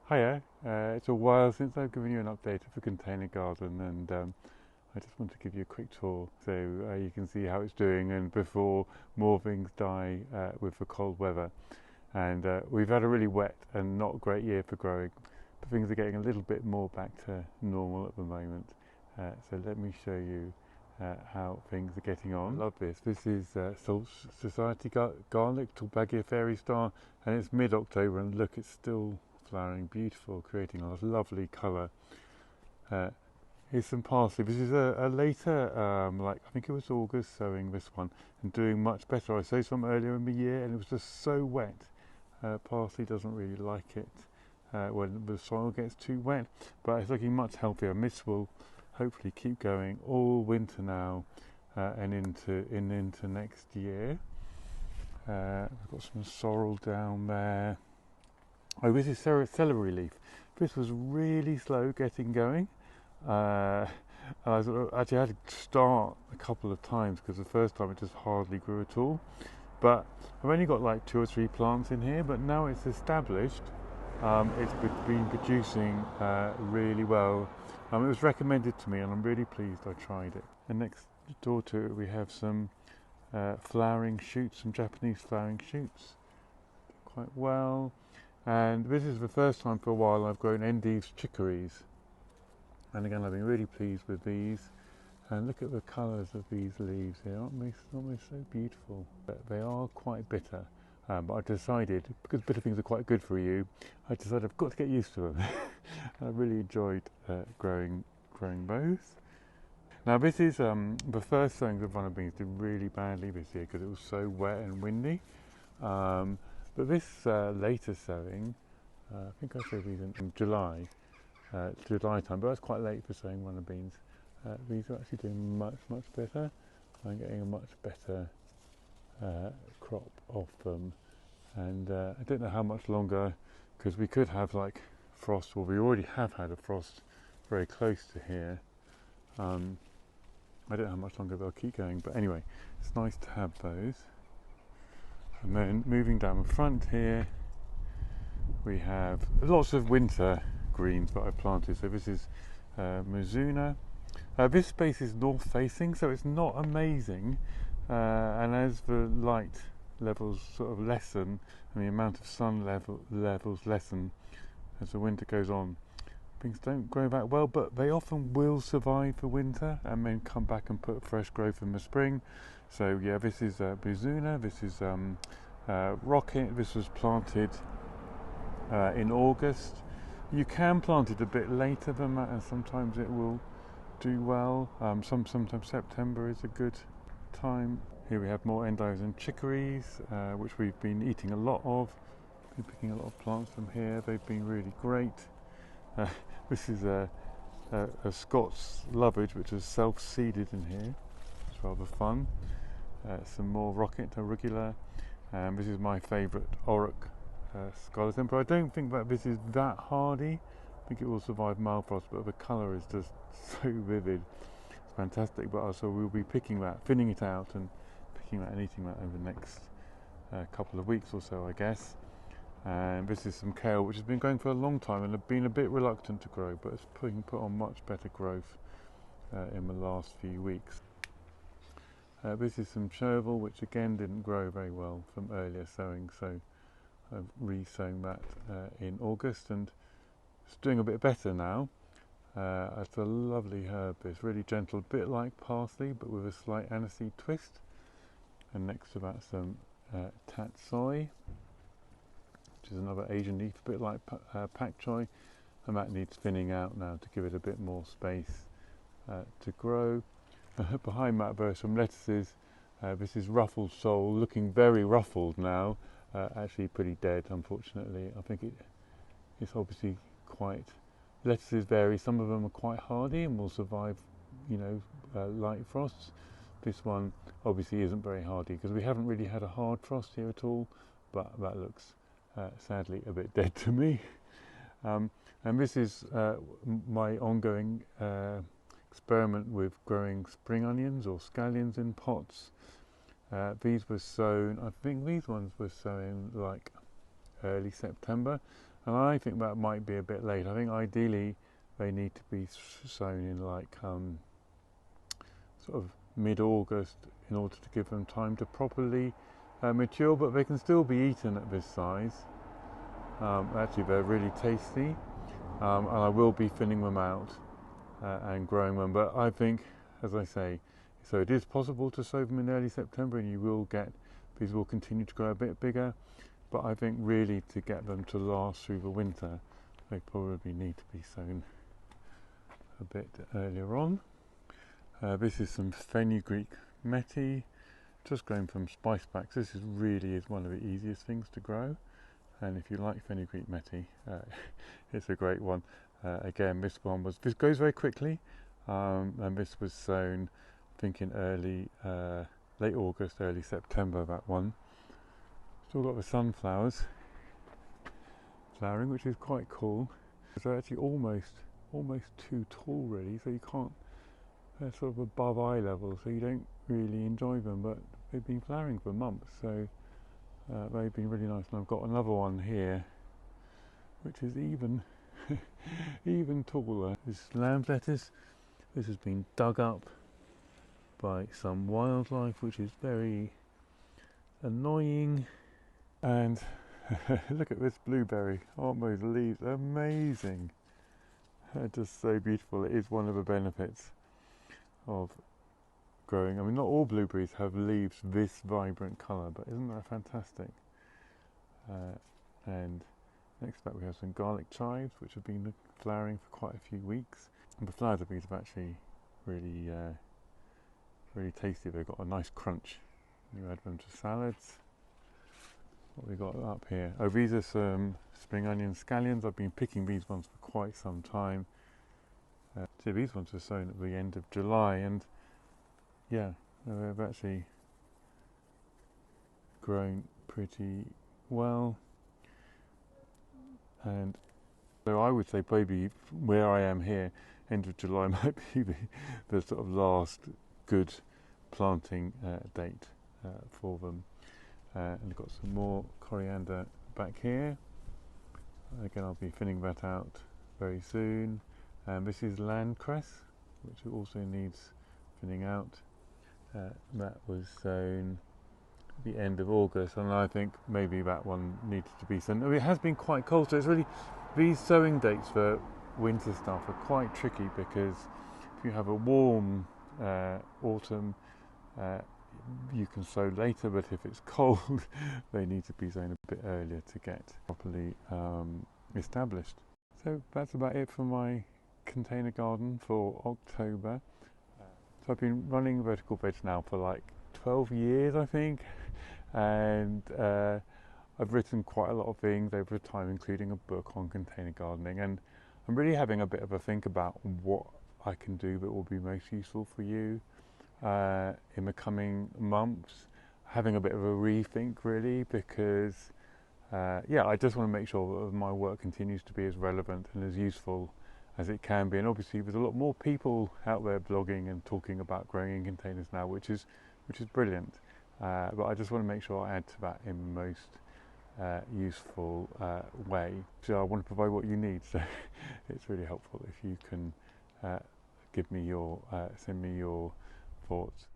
Hiya, it's a while since I've given you an update of the container garden, and I just want to give you a quick tour so you can see how it's doing and before more things die with the cold weather. And we've had a really wet and not great year for growing, but things are getting a little bit more back to normal at the moment. So let me show you how things are getting on. I love this. This is Salt Society garlic, Tulbagia fairy star, and it's mid-October and look, it's still flowering beautiful, creating a lovely colour. Here's some parsley. This is a later, like I think it was August sowing this one and doing much better. I sowed some earlier in the year and it was just so wet. Parsley doesn't really like it when the soil gets too wet, but it's looking much healthier. This will hopefully keep going all winter now and into next year. I've got some sorrel down there. Oh, this is celery leaf. This was really slow getting going. And I actually had to start a couple of times because the first time it just hardly grew at all. But I've only got like 2 or 3 plants in here, but now it's established. It's been producing really well. It was recommended to me and I'm really pleased I tried it. And next door to it we have some flowering shoots, some Japanese flowering shoots. Quite well. And this is the first time for a while I've grown endive chicories. And again, I've been really pleased with these. And look at the colours of these leaves here, aren't they so beautiful? But they are quite bitter. But I decided, because bitter things are quite good for you, I decided I've got to get used to them. I really enjoyed growing both. Now this is the first sowings of runner beans did really badly this year because it was so wet and windy. But this later sowing, I think I sowed these in July time, but that's quite late for sowing runner beans. These are actually doing much better. I'm getting a much better crop off them, and I don't know how much longer, because we could have like frost, well we already have had a frost very close to here. I don't know how much longer they'll keep going, but anyway, it's nice to have those. And then moving down the front here, we have lots of winter greens that I've planted. So this is Mizuna. This space is north facing, so it's not amazing. And as the light levels sort of lessen and the amount of sun levels lessen as the winter goes on, things don't grow that well, but they often will survive the winter and then come back and put fresh growth in the spring. So yeah, this is Mizuna, this is Rocket. This was planted in August. You can plant it a bit later than that and sometimes it will do well. Sometimes September is a good time. Here we have more endives and chicories, which we've been eating a lot of. Been picking a lot of plants from here. They've been really great. This is a Scots lovage which is self-seeded in here. It's rather fun. Some more rocket arugula. This is my favourite orach scallions, but I don't think that this is that hardy. I think it will survive mild frost, but the colour is just so vivid. It's fantastic. But also we'll be picking that, thinning it out and picking that and eating that over the next couple of weeks or so, I guess. And this is some kale, which has been going for a long time and have been a bit reluctant to grow, but it's put on much better growth in the last few weeks. This is some chervil, which again didn't grow very well from earlier sowing, so I've re-sown that in August and it's doing a bit better now. It's a lovely herb. It's really gentle, a bit like parsley, but with a slight aniseed twist. And next to that, some tatsoi, which is another Asian leaf, a bit like pak choi, and that needs thinning out now to give it a bit more space to grow. Behind that there are some lettuces. This is ruffled sole, looking very ruffled now, actually pretty dead unfortunately. I think it's obviously quite, lettuces vary, some of them are quite hardy and will survive, you know, light frosts. This one obviously isn't very hardy because we haven't really had a hard frost here at all, but that looks sadly a bit dead to me. And this is my ongoing experiment with growing spring onions or scallions in pots. These were sown, I think these ones were sown like early September, and I think that might be a bit late. I think ideally they need to be sown in like sort of mid-August in order to give them time to properly mature, but they can still be eaten at this size. Actually, they're really tasty, and I will be thinning them out and growing them. But I think, as I say, so it is possible to sow them in early September, and you will get, these will continue to grow a bit bigger. But I think really to get them to last through the winter, they probably need to be sown a bit earlier on. This is some fenugreek meti, just grown from spice packs. This really is one of the easiest things to grow, and if you like fenugreek meti, it's a great one. Again, this goes very quickly, and this was sown, I think, in late August, early September. That one. Still got the sunflowers flowering, which is quite cool. They're actually almost too tall, really, so you can't. They're sort of above eye level, so you don't really enjoy them, but they've been flowering for months, so they've been really nice. And I've got another one here, which is even even taller. This lamb's lettuce. This has been dug up by some wildlife, which is very annoying. And look at this blueberry. Aren't those leaves amazing? They're just so beautiful. It is one of the benefits of growing. I mean, not all blueberries have leaves this vibrant colour, but isn't that fantastic? And next to that we have some garlic chives, which have been flowering for quite a few weeks. And the flowers of these are actually really, really tasty. They've got a nice crunch. You add them to salads. What we got up here? Oh, these are some spring onion scallions. I've been picking these ones for quite some time. So these ones were sown at the end of July, and yeah, they've actually grown pretty well. And so I would say maybe where I am here, end of July might be the sort of last good planting date for them. And I've got some more coriander back here. Again, I'll be thinning that out very soon. And this is land cress, which also needs thinning out. That was sown at the end of August, and I think maybe that one needed to be sown. I mean, it has been quite cold, so it's really, these sowing dates for winter stuff are quite tricky, because if you have a warm autumn, you can sow later, but if it's cold, they need to be sown a bit earlier to get properly established. So that's about it for my container garden for October. So I've been running vertical beds now for like 12 years, I think, and I've written quite a lot of things over time, including a book on container gardening, and I'm really having a bit of a think about what I can do that will be most useful for you in the coming months. Having a bit of a rethink, really, because yeah, I just want to make sure that my work continues to be as relevant and as useful as it can be. And obviously there's a lot more people out there blogging and talking about growing in containers now, which is brilliant. But I just want to make sure I add to that in the most useful way. So I want to provide what you need, so it's really helpful if you can give me your send me your thoughts.